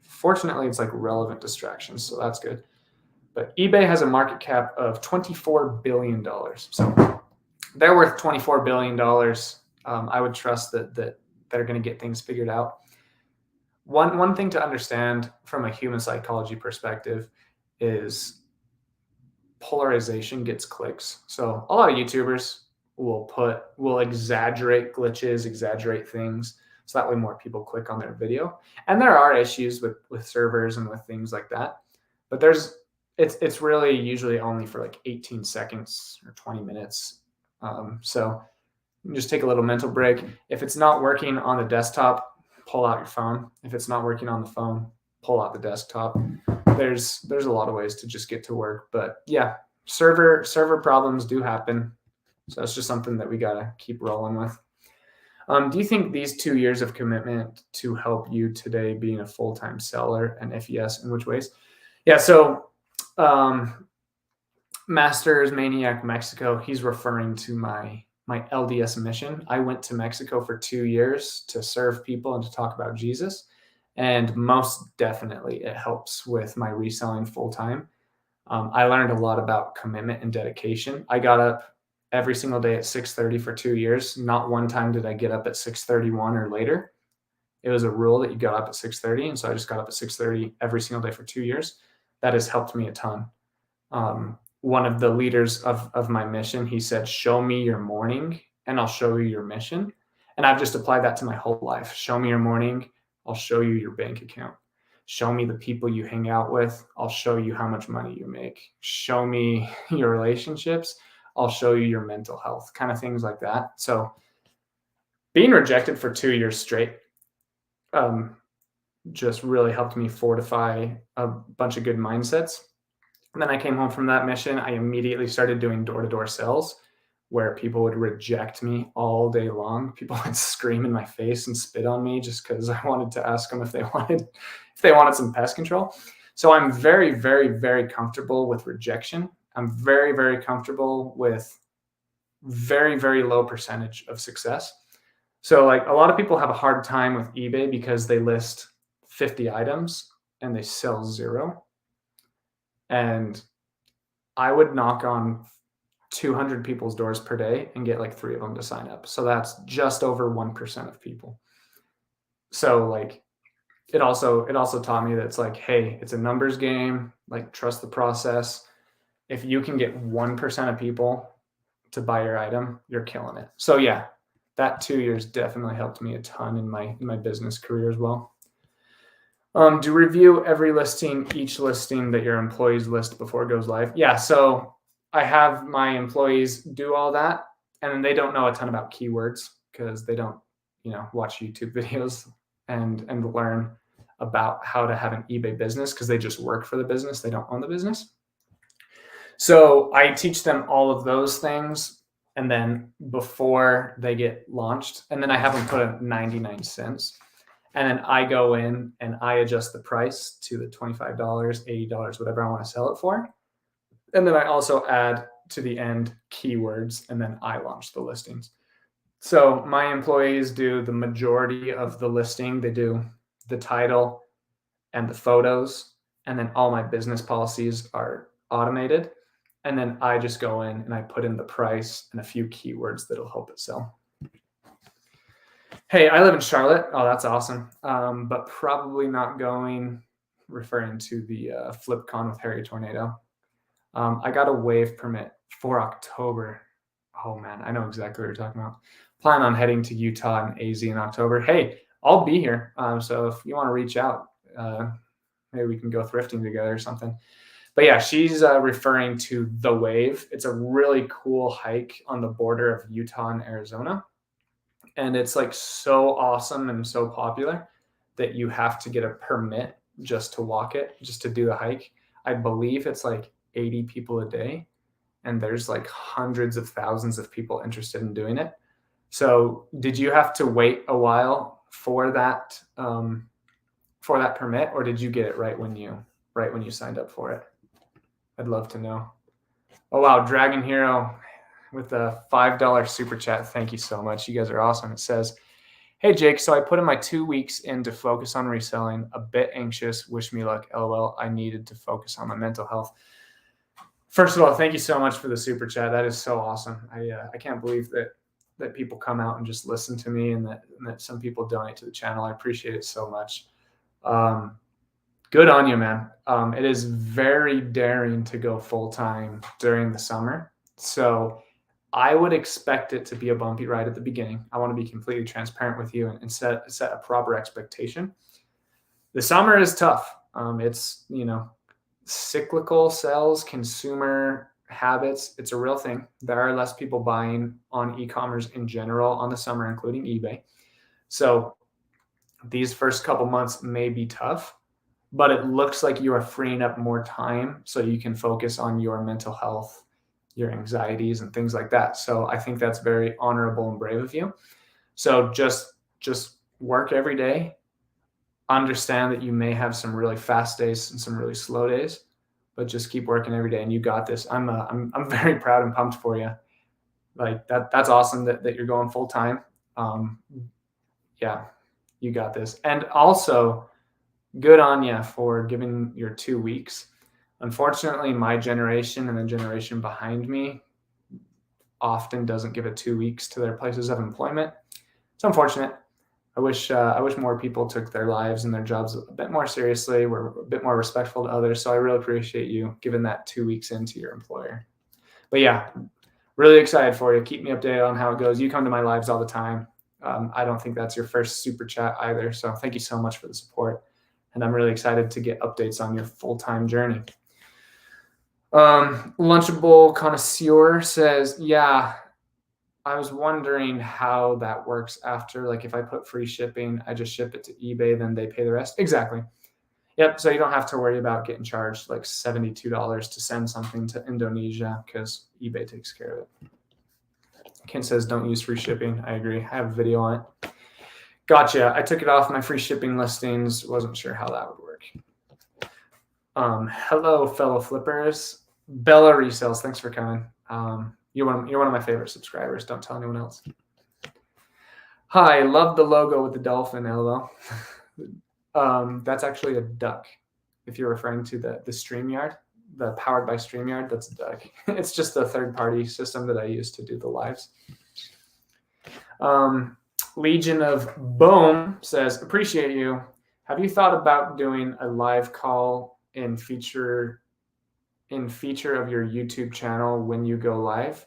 Fortunately, it's like relevant distractions, so that's good. But eBay has a market cap of $24 billion. So they're worth $24 billion. I would trust that they're going to get things figured out. One thing to understand from a human psychology perspective is polarization gets clicks. So a lot of YouTubers will exaggerate glitches, exaggerate things, so that way more people click on their video. And there are issues with servers and with things like that, but it's really usually only for like 18 seconds or 20 minutes. So just take a little mental break. If it's not working on the desktop, pull out your phone. If it's not working on the phone, pull out the desktop. There's a lot of ways to just get to work, but yeah, server problems do happen. So it's just something that we gotta keep rolling with. Do you think these 2 years of commitment to help you today being a full-time seller? And if yes, in which ways? Yeah, so Masters Maniac Mexico, he's referring to my LDS mission. I went to Mexico for 2 years to serve people and to talk about Jesus. And most definitely it helps with my reselling full-time. I learned a lot about commitment and dedication. I got up every single day at 6:30 for 2 years. Not one time did I get up at 6:31 or later. It was a rule that you got up at 6:30. And so I just got up at 6:30 every single day for 2 years. That has helped me a ton. One of the leaders of my mission, he said, show me your morning and I'll show you your mission. And I've just applied that to my whole life. Show me your morning, I'll show you your bank account. Show me the people you hang out with, I'll show you how much money you make. Show me your relationships, I'll show you your mental health, kind of things like that. So being rejected for 2 years straight just really helped me fortify a bunch of good mindsets. And then I came home from that mission. I immediately started doing door-to-door sales where people would reject me all day long. People would scream in my face and spit on me just because I wanted to ask them if they wanted some pest control. So I'm very, very, very comfortable with rejection. I'm very, very comfortable with very, very low percentage of success. So like a lot of people have a hard time with eBay because they list 50 items and they sell 0. And I would knock on 200 people's doors per day and get like 3 of them to sign up. So that's just over 1% of people. So like it also taught me that it's like, hey, it's a numbers game, like trust the process. If you can get 1% of people to buy your item, you're killing it. So yeah, that 2 years definitely helped me a ton in my business career as well. Do review every listing, each listing that your employees list before it goes live. Yeah, so I have my employees do all that, and then they don't know a ton about keywords because they don't, watch YouTube videos and learn about how to have an eBay business because they just work for the business. They don't own the business. So I teach them all of those things, and then before they get launched, and then I have them put in 99 cents. And then I go in and I adjust the price to the $25, $80, whatever I want to sell it for. And then I also add to the end keywords, and then I launch the listings. So my employees do the majority of the listing. They do the title and the photos, and then all my business policies are automated. And then I just go in and I put in the price and a few keywords that'll help it sell. Hey, I live in Charlotte. Oh, that's awesome. But probably not going, referring to the FlipCon with Harry Tornado. I got a wave permit for October. Oh man, I know exactly what you're talking about. Plan on heading to Utah and AZ in October. Hey, I'll be here. So if you want to reach out, maybe we can go thrifting together or something. But yeah, she's referring to the wave. It's a really cool hike on the border of Utah and Arizona. And it's like so awesome and so popular that you have to get a permit just to walk it, just to do the hike. I believe it's like 80 people a day, and there's like hundreds of thousands of people interested in doing it. So did you have to wait a while for that permit, or did you get it right when you signed up for it? I'd love to know. Oh wow, Dragon Hero with a $5 super chat. Thank you so much. You guys are awesome. It says, hey Jake, so I put in my 2 weeks in to focus on reselling, a bit anxious, wish me luck, LOL. I needed to focus on my mental health. First of all, thank you so much for the super chat. That is so awesome. I can't believe that people come out and just listen to me, and that some people donate to the channel. I appreciate it so much. Good on you, man. It is very daring to go full-time during the summer. So I would expect it to be a bumpy ride at the beginning. I want to be completely transparent with you and set a proper expectation. The summer is tough. It's, cyclical sales, consumer habits. It's a real thing. There are less people buying on e-commerce in general on the summer, including eBay. So these first couple months may be tough, but it looks like you are freeing up more time so you can focus on your mental health, your anxieties, and things like that. So I think that's very honorable and brave of you. So just work every day. Understand that you may have some really fast days and some really slow days, but just keep working every day, and you got this. I'm very proud and pumped for you. Like that's awesome that you're going full time. Yeah, you got this. And also, good on you for giving your 2 weeks. Unfortunately, my generation and the generation behind me often doesn't give it 2 weeks to their places of employment. It's unfortunate. I wish more people took their lives and their jobs a bit more seriously, were a bit more respectful to others. So I really appreciate you giving that 2 weeks into your employer. But yeah, really excited for you. Keep me updated on how it goes. You come to my lives all the time. I don't think that's your first super chat either. So thank you so much for the support. And I'm really excited to get updates on your full-time journey. Lunchable Connoisseur says, yeah, I was wondering how that works after, like if I put free shipping, I just ship it to eBay, then they pay the rest. Exactly. Yep. So you don't have to worry about getting charged like $72 to send something to Indonesia because eBay takes care of it. Ken says, don't use free shipping. I agree. I have a video on it. Gotcha. I took it off my free shipping listings. Wasn't sure how that would work. Hello, fellow flippers. Bella Resells. Thanks for coming. You're one of my favorite subscribers. Don't tell anyone else. Hi, love the logo with the dolphin, LOL. That's actually a duck. If you're referring to the StreamYard, the powered by StreamYard, that's a duck. It's just a third-party system that I use to do the lives. Legion of Boom says, appreciate you. Have you thought about doing a live call in feature of your YouTube channel when you go live,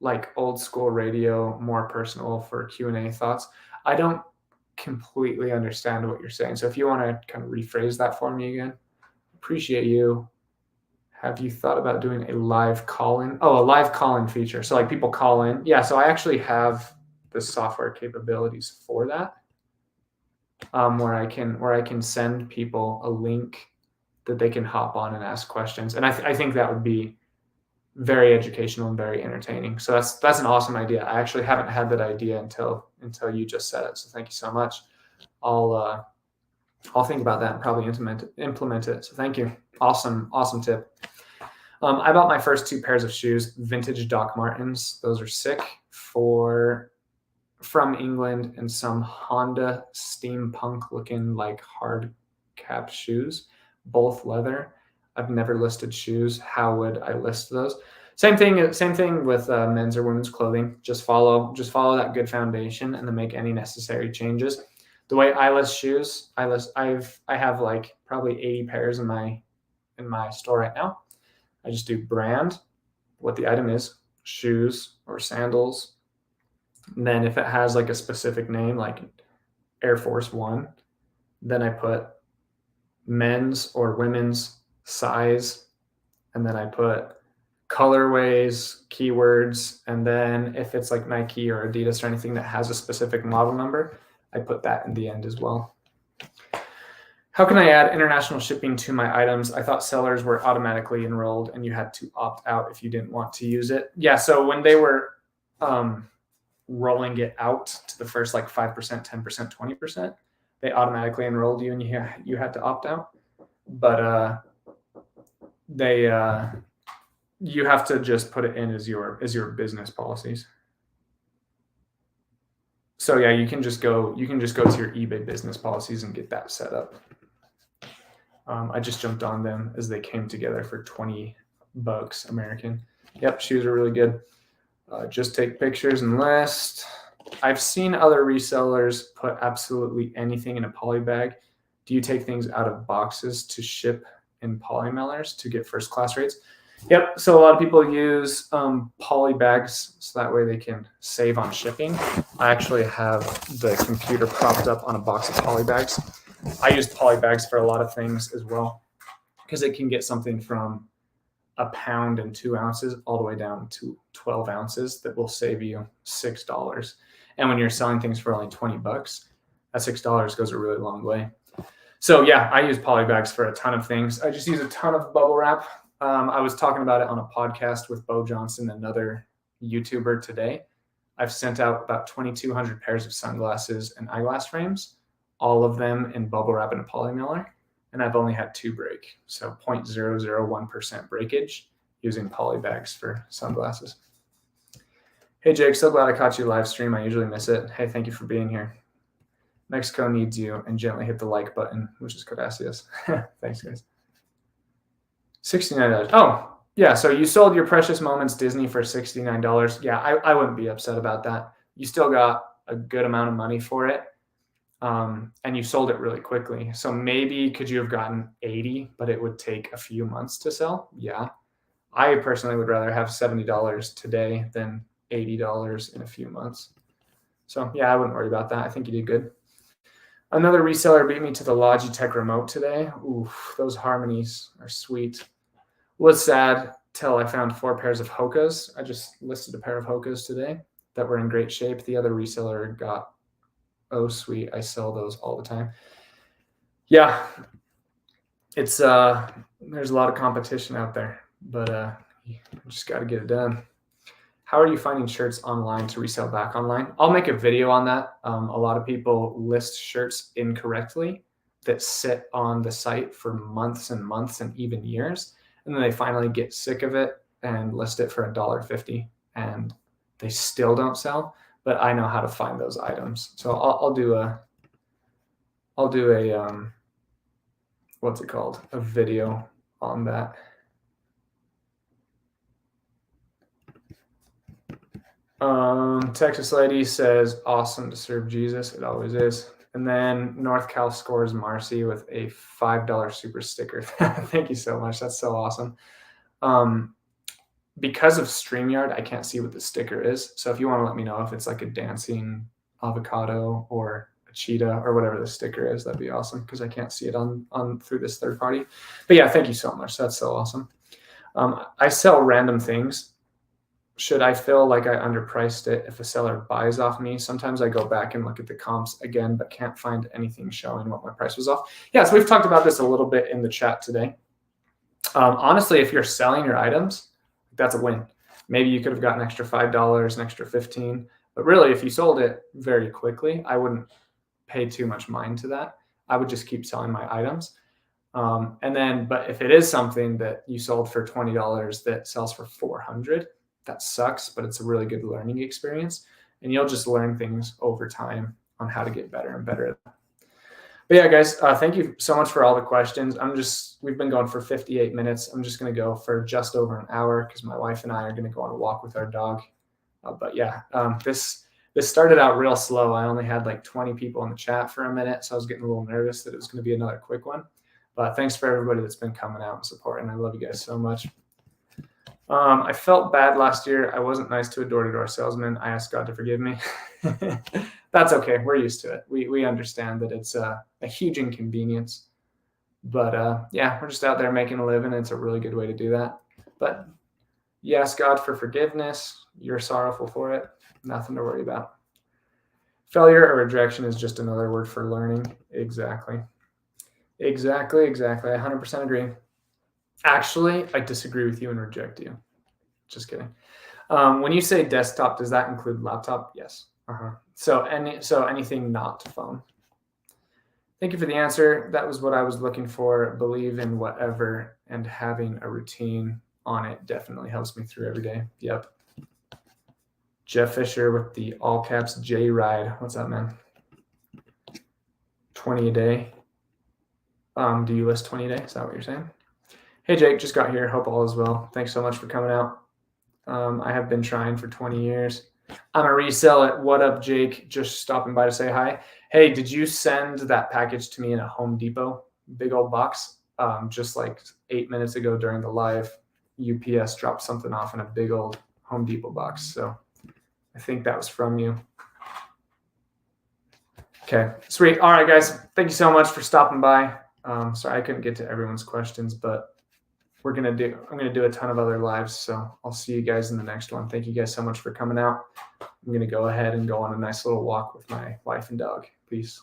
like old school radio, more personal for Q&A thoughts? I don't completely understand what you're saying. So if you want to kind of rephrase that for me again, appreciate you. Have you thought about doing a live call-in? Oh, a live call-in feature. So like people call in. Yeah, so I actually have the software capabilities for that, where I can send people a link that they can hop on and ask questions. And I think that would be very educational and very entertaining. So that's an awesome idea. I actually haven't had that idea until you just said it. So thank you so much. I'll think about that and probably implement it. So thank you. Awesome tip. I bought my first 2 pairs of shoes, vintage Doc Martens. Those are sick, from England, and some Honda steampunk looking like hard cap shoes, both leather. I've never listed shoes. How would I list those? Same thing with men's or women's clothing. Just follow that good foundation and then make any necessary changes. The way I list shoes, I have like probably 80 pairs in my store right now. I just do brand, what the item is, shoes or sandals. And then if it has like a specific name, like Air Force One, then I put men's or women's size, and then I put colorways, keywords, and then if it's like Nike or Adidas or anything that has a specific model number, I put that in the end as well. How can I add international shipping to my items? I thought sellers were automatically enrolled and you had to opt out if you didn't want to use it. Yeah, so when they were rolling it out to the first like 5%, 10%, 20%, they automatically enrolled you and you had to opt out. But you have to just put it in as your business policies. So yeah, you can just go to your eBay business policies and get that set up. I just jumped on them as they came together for $20 American. Yep, shoes are really good. Just take pictures and list. I've seen other resellers put absolutely anything in a poly bag. Do you take things out of boxes to ship in poly mailers to get first class rates. Yep. So a lot of people use poly bags so that way they can save on shipping. I actually have the computer propped up on a box of poly bags. I use poly bags for a lot of things as well because it can get something from a pound and 2 ounces all the way down to 12 ounces that will save you $6. And when you're selling things for only $20, that $6 goes a really long way. So yeah, I use poly bags for a ton of things. I just use a ton of bubble wrap. I was talking about it on a podcast with Bo Johnson, another YouTuber today. I've sent out about 2,200 pairs of sunglasses and eyeglass frames, all of them in bubble wrap and a poly mailer. And I've only had 2 break. So 0.001% breakage using poly bags for sunglasses. Hey, Jake, so glad I caught you live stream. I usually miss it. Hey, thank you for being here. Mexico needs you, and gently hit the like button, which is gracias. Thanks, guys. $69. Oh, yeah. So you sold your Precious Moments Disney for $69. Yeah, I wouldn't be upset about that. You still got a good amount of money for it. And you sold it really quickly. So maybe could you have gotten 80, but it would take a few months to sell? Yeah. I personally would rather have $70 today than $80 in a few months. So yeah, I wouldn't worry about that. I think you did good. Another reseller beat me to the Logitech remote today. Oof, those harmonies are sweet. Was sad till I found 4 pairs of Hokas. I just listed a pair of Hokas today that were in great shape. The other reseller got, oh sweet, I sell those all the time. Yeah, it's there's a lot of competition out there, but you just got to get it done. How are you finding shirts online to resell back online? I'll make a video on that. A lot of people list shirts incorrectly that sit on the site for months and months and even years. And then they finally get sick of it and list it for $1.50 and they still don't sell. But I know how to find those items. So I'll do a what's it called? A video on that. Texas lady says, awesome to serve Jesus. It always is. And then North Cal scores Marcy with a $5 super sticker. Thank you so much. That's so awesome. Because of StreamYard, I can't see what the sticker is. So if you want to let me know if it's like a dancing avocado or a cheetah or whatever the sticker is, that'd be awesome because I can't see it on through this third party. But yeah, thank you so much. That's so awesome. I sell random things. Should I feel like I underpriced it if a seller buys off me? Sometimes I go back and look at the comps again, but can't find anything showing what my price was off. Yeah, so we've talked about this a little bit in the chat today. Honestly, if you're selling your items, that's a win. Maybe you could have gotten an extra $5, an extra $15. But really, if you sold it very quickly, I wouldn't pay too much mind to that. I would just keep selling my items. But if it is something that you sold for $20 that sells for $400, that sucks, but it's a really good learning experience. And you'll just learn things over time on how to get better and better at that. But yeah, guys, thank you so much for all the questions. We've been going for 58 minutes. I'm just going to go for just over an hour because my wife and I are going to go on a walk with our dog. This started out real slow. I only had like 20 people in the chat for a minute, so I was getting a little nervous that it was going to be another quick one. But thanks for everybody that's been coming out and supporting. I love you guys so much. I felt bad last year. I wasn't nice to a door-to-door salesman. I asked God to forgive me. That's okay. We're used to it. We understand that it's a huge inconvenience. But yeah, we're just out there making a living. It's a really good way to do that. But you ask God for forgiveness. You're sorrowful for it. Nothing to worry about. Failure or rejection is just another word for learning. Exactly. I 100% agree. Actually, I disagree with you and reject you. Just kidding. When you say desktop, does that include laptop? Yes. So anything not phone. Thank you for the answer. That was what I was looking for. Believe in whatever, and having a routine on it definitely helps me through every day. Yep. Jeff Fisher with the all caps J Ride. What's up, man? 20 a day. Do you list 20 a day? Is that what you're saying? Hey, Jake, just got here. Hope all is well. Thanks so much for coming out. I have been trying for 20 years. I'm a reseller. What up, Jake? Just stopping by to say hi. Hey, did you send that package to me in a Home Depot? Big old box? just like 8 minutes ago during the live, UPS dropped something off in a big old Home Depot box. So I think that was from you. Okay, sweet. All right, guys. Thank you so much for stopping by. Sorry I couldn't get to everyone's questions, but I'm gonna do a ton of other lives. So I'll see you guys in the next one. Thank you guys so much for coming out. I'm gonna go ahead and go on a nice little walk with my wife and dog. Peace.